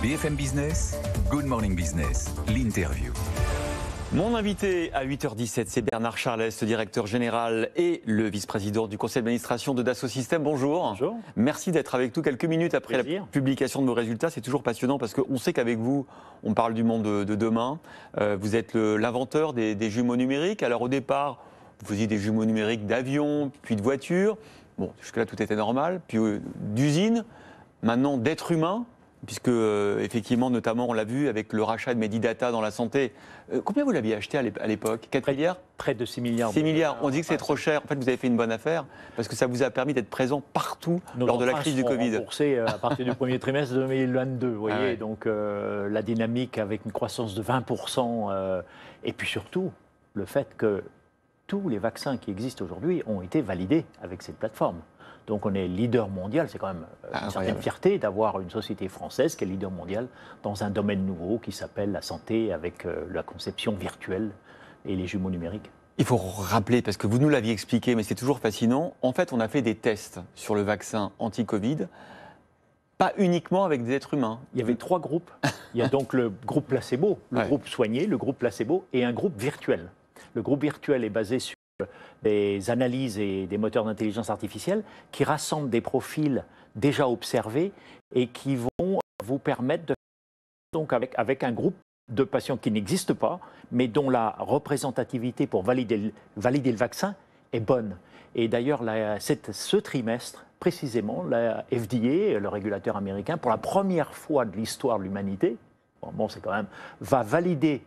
BFM Business, Good Morning Business, l'interview. Mon invité à 8h17, c'est Bernard Charlès, le directeur général et le vice-président du conseil d'administration de Dassault Systèmes. Bonjour. Bonjour. Merci d'être avec nous quelques minutes après la publication de vos résultats. C'est toujours passionnant parce qu'on sait qu'avec vous, on parle du monde de demain. Vous êtes l'inventeur des jumeaux numériques. Alors au départ, vous faisiez des jumeaux numériques d'avions, puis de voitures. Bon, jusque-là, tout était normal. Puis d'usines, maintenant d'êtres humains. Puisque, effectivement, notamment, on l'a vu avec le rachat de Medidata dans la santé. Combien vous l'aviez acheté à l'époque? 4 milliards? Près de 6 milliards. 6 milliards. On dit que c'est trop cher. En fait, vous avez fait une bonne affaire parce que ça vous a permis d'être présent partout lors de la crise du Covid. Remboursés à partir du premier trimestre 2022. Vous voyez, ouais. Donc la dynamique avec une croissance de 20%. Et puis surtout, le fait que tous les vaccins qui existent aujourd'hui ont été validés avec cette plateforme. Donc on est leader mondial, c'est quand même une certaine fierté d'avoir une société française qui est leader mondial dans un domaine nouveau qui s'appelle la santé avec la conception virtuelle et les jumeaux numériques. Il faut rappeler, parce que vous nous l'aviez expliqué, mais c'est toujours fascinant, en fait on a fait des tests sur le vaccin anti-Covid, pas uniquement avec des êtres humains. Il y avait 3 groupes. Il y a donc le groupe placebo, le groupe soigné, le groupe placebo et un groupe virtuel. Le groupe virtuel est basé sur des analyses et des moteurs d'intelligence artificielle qui rassemblent des profils déjà observés et qui vont vous permettre de donc avec un groupe de patients qui n'existe pas, mais dont la représentativité pour valider le vaccin est bonne. Et d'ailleurs, ce trimestre, précisément, la FDA, le régulateur américain, pour la première fois de l'histoire de l'humanité, c'est quand même, va valider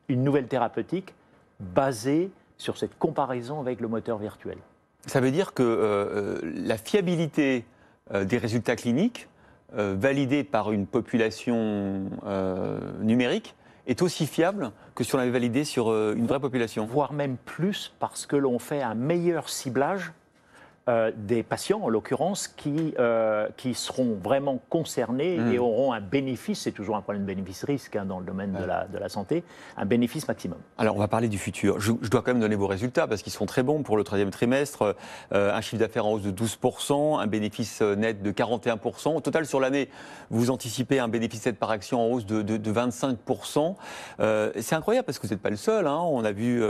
une nouvelle thérapeutique basée sur cette comparaison avec le moteur virtuel. Ça veut dire que la fiabilité des résultats cliniques validés par une population numérique est aussi fiable que si on l'avait validé sur une vraie population. Voire même plus, parce que l'on fait un meilleur ciblage des patients, en l'occurrence, qui seront vraiment concernés et auront un bénéfice, c'est toujours un problème de bénéfice-risque dans le domaine de la santé, un bénéfice maximum. Alors, on va parler du futur. Je dois quand même donner vos résultats parce qu'ils sont très bons pour le 3e trimestre. Un chiffre d'affaires en hausse de 12%, un bénéfice net de 41%. Au total, sur l'année, vous anticipez un bénéfice net par action en hausse de 25%. C'est incroyable parce que vous n'êtes pas le seul. Hein. On a vu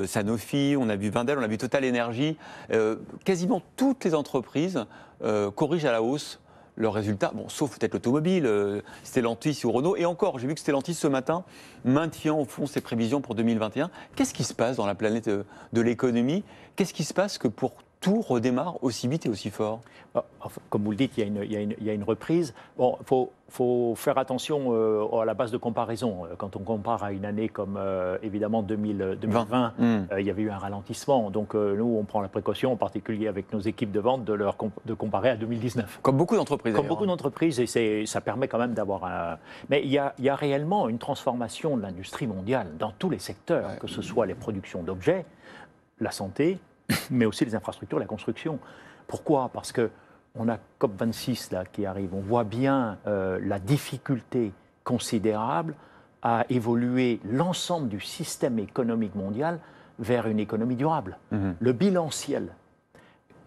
Sanofi, on a vu Wendel, on a vu Total Energy. Quasiment toutes les entreprises corrigent à la hausse leurs résultats, sauf peut-être l'automobile, Stellantis ou Renault. Et encore, j'ai vu que Stellantis ce matin maintient au fond ses prévisions pour 2021. Qu'est-ce qui se passe dans la planète de l'économie? Qu'est-ce qui se passe que pour tout redémarre aussi vite et aussi fort? Comme vous le dites, il y a une reprise. Bon, faut faire attention à la base de comparaison. Quand on compare à une année comme évidemment 2020, il y avait eu un ralentissement. Donc nous, on prend la précaution, en particulier avec nos équipes de vente, de comparer à 2019. Comme beaucoup d'entreprises. Comme beaucoup d'entreprises, et ça permet quand même d'avoir un... Mais il y a réellement une transformation de l'industrie mondiale dans tous les secteurs, que ce soit les productions d'objets, la santé, mais aussi les infrastructures, la construction. Pourquoi? Parce qu'on a COP26 là, qui arrive. On voit bien la difficulté considérable à évoluer l'ensemble du système économique mondial vers une économie durable. Le bilanciel,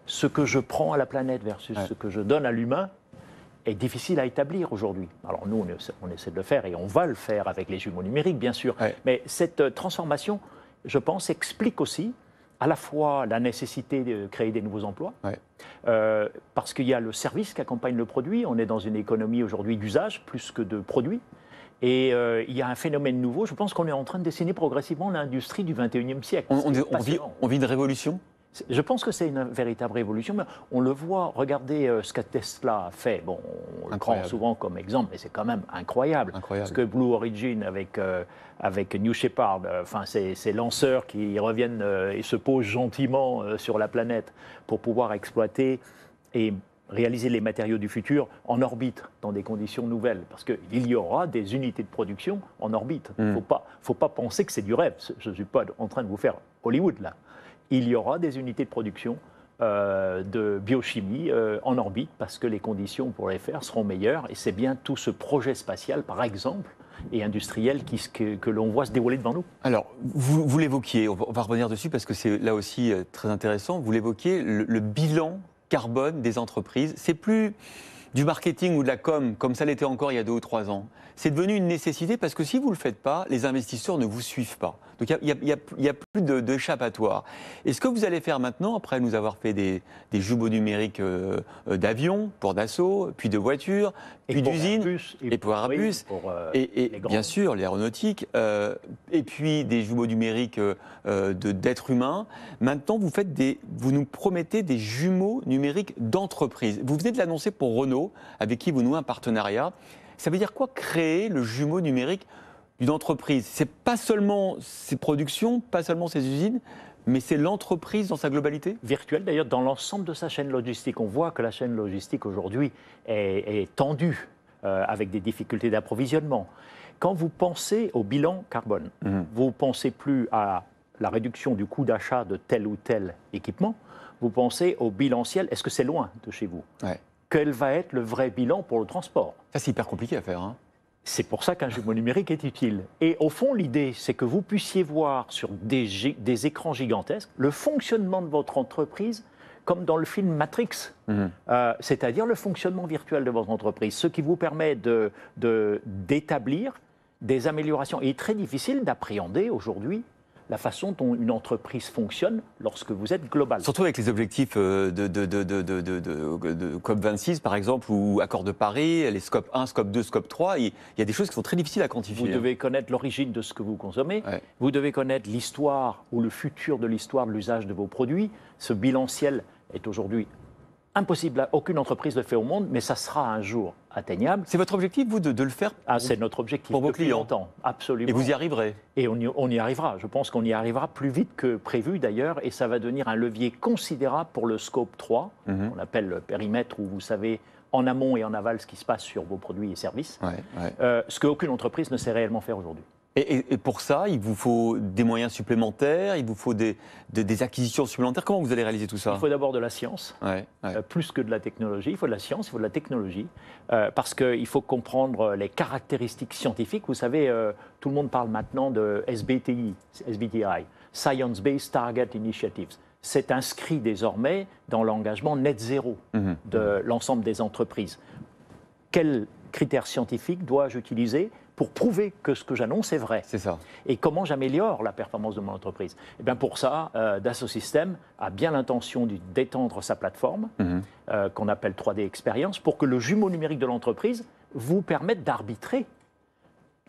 ce que je prends à la planète versus ce que je donne à l'humain, est difficile à établir aujourd'hui. Alors nous, on essaie de le faire et on va le faire avec les jumeaux numériques, bien sûr. Mais cette transformation, je pense, explique aussi à la fois la nécessité de créer des nouveaux emplois, parce qu'il y a le service qui accompagne le produit. On est dans une économie aujourd'hui d'usage plus que de produits. Et il y a un phénomène nouveau. Je pense qu'on est en train de dessiner progressivement l'industrie du 21e siècle. On vit une révolution? Je pense que c'est une véritable révolution. Mais on le voit, regardez ce que Tesla a fait. Bon, on le prend souvent comme exemple, mais c'est quand même incroyable. Ce que Blue Origin avec New Shepard, ces lanceurs qui reviennent et se posent gentiment sur la planète pour pouvoir exploiter et réaliser les matériaux du futur en orbite, dans des conditions nouvelles. Parce qu'il y aura des unités de production en orbite. Il ne faut pas penser que c'est du rêve. Je ne suis pas en train de vous faire Hollywood, là. Il y aura des unités de production de biochimie en orbite parce que les conditions pour les faire seront meilleures. Et c'est bien tout ce projet spatial, par exemple, et industriel que l'on voit se dérouler devant nous. Alors, vous l'évoquiez, on va revenir dessus parce que c'est là aussi très intéressant. Vous l'évoquiez, le bilan carbone des entreprises. C'est plus du marketing ou de la com, comme ça l'était encore il y a 2 ou 3 ans. C'est devenu une nécessité parce que si vous ne le faites pas, les investisseurs ne vous suivent pas. Donc il n'y a plus d'échappatoire. Et ce que vous allez faire maintenant, après nous avoir fait des jumeaux numériques d'avions, pour Dassault, puis de voitures, puis d'usines, et pour Airbus, et bien sûr l'aéronautique, et puis des jumeaux numériques d'êtres humains. Maintenant, vous nous promettez des jumeaux numériques d'entreprise. Vous venez de l'annoncer pour Renault, avec qui vous nouez un partenariat. Ça veut dire quoi, créer le jumeau numérique d'une entreprise? C'est pas seulement ses productions, pas seulement ses usines, mais c'est l'entreprise dans sa globalité? Virtuelle, d'ailleurs, dans l'ensemble de sa chaîne logistique. On voit que la chaîne logistique aujourd'hui est tendue, avec des difficultés d'approvisionnement. Quand vous pensez au bilan carbone, vous ne pensez plus à la réduction du coût d'achat de tel ou tel équipement, vous pensez au bilanciel. Est-ce que c'est loin de chez vous? Quel va être le vrai bilan pour le transport? Ça, c'est hyper compliqué à faire. C'est pour ça qu'un jumeau numérique est utile. Et au fond, l'idée, c'est que vous puissiez voir sur des écrans gigantesques le fonctionnement de votre entreprise comme dans le film Matrix, c'est-à-dire le fonctionnement virtuel de votre entreprise, ce qui vous permet d'établir des améliorations. Il est très difficile d'appréhender aujourd'hui la façon dont une entreprise fonctionne lorsque vous êtes global. Surtout avec les objectifs de COP26, par exemple, ou Accord de Paris, les Scope 1, Scope 2, Scope 3, il y a des choses qui sont très difficiles à quantifier. Vous devez connaître l'origine de ce que vous consommez, vous devez connaître l'histoire ou le futur de l'histoire de l'usage de vos produits. Ce bilanciel est aujourd'hui impossible, aucune entreprise le fait au monde, mais ça sera un jour atteignable. C'est votre objectif, vous, de le faire c'est notre objectif pour vos clients. Longtemps, absolument. Et vous y arriverez? Et on y arrivera. Je pense qu'on y arrivera plus vite que prévu d'ailleurs, et ça va devenir un levier considérable pour le scope 3, on appelle le périmètre où vous savez en amont et en aval ce qui se passe sur vos produits et services, ce qu'aucune entreprise ne sait réellement faire aujourd'hui. Et pour ça, il vous faut des moyens supplémentaires, il vous faut des acquisitions supplémentaires. Comment vous allez réaliser tout ça? Il faut d'abord de la science, plus que de la technologie. Il faut de la science, il faut de la technologie, parce qu'il faut comprendre les caractéristiques scientifiques. Vous savez, tout le monde parle maintenant de SBTI, Science Based Target Initiatives. C'est inscrit désormais dans l'engagement net zéro de l'ensemble des entreprises. Quels critères scientifiques dois-je utiliser pour prouver que ce que j'annonce est vrai? C'est ça. Et comment j'améliore la performance de mon entreprise? Et bien pour ça, Dassault Systèmes a bien l'intention d'étendre sa plateforme, qu'on appelle 3D Experience, pour que le jumeau numérique de l'entreprise vous permette d'arbitrer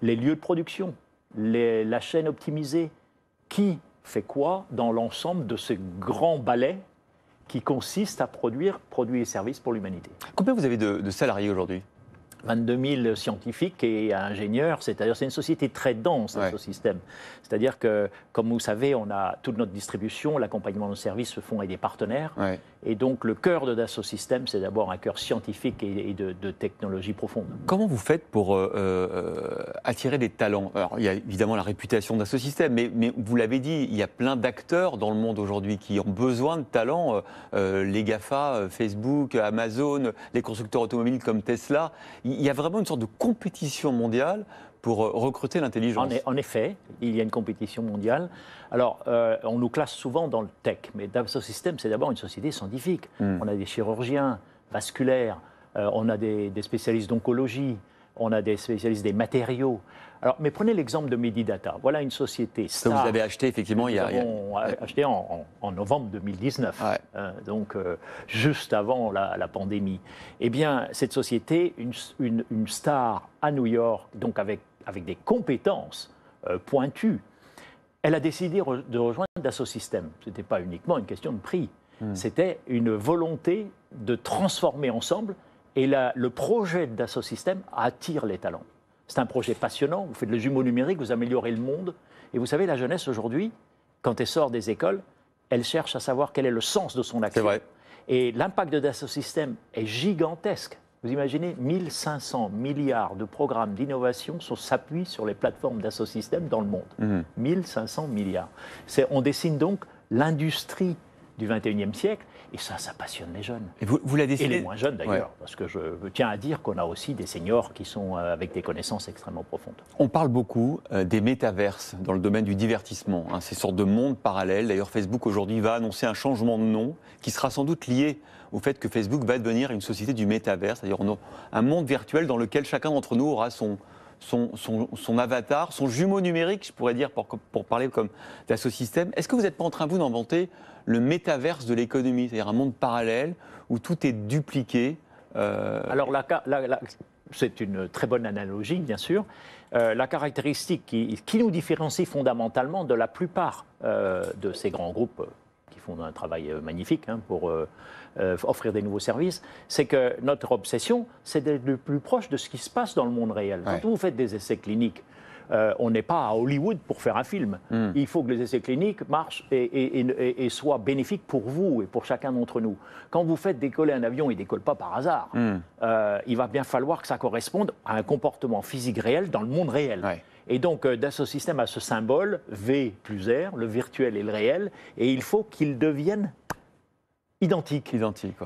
les lieux de production, la chaîne optimisée, qui fait quoi dans l'ensemble de ce grand balai qui consiste à produire produits et services pour l'humanité. Combien vous avez de salariés aujourd'hui? 22 000 scientifiques et ingénieurs, c'est-à-dire c'est une société très dense, Dassault Systèmes. C'est-à-dire que, comme vous savez, on a toute notre distribution, l'accompagnement de nos services se font avec des partenaires. Et donc le cœur de Dassault Systèmes, c'est d'abord un cœur scientifique et de technologie profonde. Comment vous faites pour attirer des talents? Alors, il y a évidemment la réputation de Dassault Systèmes, mais vous l'avez dit, il y a plein d'acteurs dans le monde aujourd'hui qui ont besoin de talents. Les GAFA, Facebook, Amazon, les constructeurs automobiles comme Tesla. Il y a vraiment une sorte de compétition mondiale pour recruter l'intelligence. En effet, il y a une compétition mondiale. Alors, on nous classe souvent dans le tech, mais Dassault Systèmes, c'est d'abord une société scientifique. On a des chirurgiens vasculaires, on a des spécialistes d'oncologie, on a des spécialistes des matériaux. Alors, mais prenez l'exemple de Medidata. Voilà une société star. Que vous avez acheté effectivement il y a... acheté en novembre 2019, donc juste avant la pandémie. Eh bien, cette société, une star à New York, donc avec des compétences pointues, elle a décidé de rejoindre Dassault Systèmes. Ce n'était pas uniquement une question de prix, c'était une volonté de transformer ensemble, et le projet de Dassault Systèmes attire les talents. C'est un projet passionnant, vous faites le jumeau numérique, vous améliorez le monde. Et vous savez, la jeunesse aujourd'hui, quand elle sort des écoles, elle cherche à savoir quel est le sens de son action. C'est vrai. Et l'impact de Dassault Systèmes est gigantesque. Vous imaginez, 1500 milliards de programmes d'innovation s'appuient sur les plateformes Dassault Systèmes dans le monde. 1500 milliards. On dessine donc l'industrie du 21e siècle. Et ça passionne les jeunes. Et vous la décidez... Et les moins jeunes d'ailleurs, parce que je tiens à dire qu'on a aussi des seniors qui sont avec des connaissances extrêmement profondes. On parle beaucoup des métaverses dans le domaine du divertissement, hein, ces sortes de mondes parallèles. D'ailleurs, Facebook aujourd'hui va annoncer un changement de nom qui sera sans doute lié au fait que Facebook va devenir une société du métaverse, c'est-à-dire un monde virtuel dans lequel chacun d'entre nous aura son avatar, son jumeau numérique, je pourrais dire, pour parler comme d'Assosystème. Est-ce que vous n'êtes pas en train, vous, d'inventer le métaverse de l'économie, c'est-à-dire un monde parallèle où tout est dupliqué Alors c'est une très bonne analogie, bien sûr. La caractéristique qui nous différencie fondamentalement de la plupart de ces grands groupes qui font un travail magnifique pour offrir des nouveaux services, c'est que notre obsession, c'est d'être le plus proche de ce qui se passe dans le monde réel. Quand vous faites des essais cliniques, on n'est pas à Hollywood pour faire un film. Il faut que les essais cliniques marchent et soient bénéfiques pour vous et pour chacun d'entre nous. Quand vous faites décoller un avion, il ne décolle pas par hasard. Il va bien falloir que ça corresponde à un comportement physique réel dans le monde réel. Et donc, Dassault Systèmes a ce symbole V plus R, le virtuel et le réel, et il faut qu'ils deviennent identiques.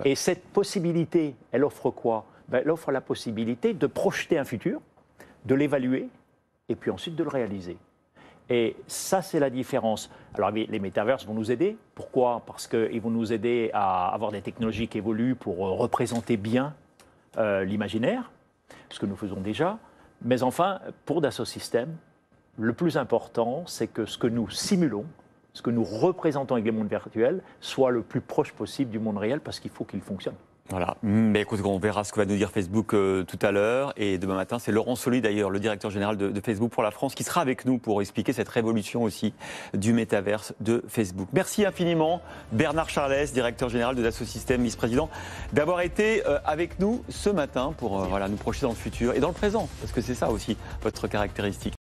Et cette possibilité, elle offre quoi? Elle offre la possibilité de projeter un futur, de l'évaluer, et puis ensuite de le réaliser. Et ça, c'est la différence. Alors, les métaverses vont nous aider. Pourquoi? Parce qu'ils vont nous aider à avoir des technologies qui évoluent pour représenter bien l'imaginaire, ce que nous faisons déjà. Mais enfin, pour Dassault Systèmes, le plus important, c'est que ce que nous simulons, ce que nous représentons avec les mondes virtuels, soit le plus proche possible du monde réel, parce qu'il faut qu'il fonctionne. Voilà, mais écoutez, on verra ce que va nous dire Facebook tout à l'heure. Et demain matin, c'est Laurent Soli, d'ailleurs, le directeur général de Facebook pour la France, qui sera avec nous pour expliquer cette révolution aussi du métaverse de Facebook. Merci infiniment, Bernard Charlès, directeur général de Dassault Systèmes, vice-président, d'avoir été avec nous ce matin pour nous projeter dans le futur et dans le présent, parce que c'est ça aussi votre caractéristique.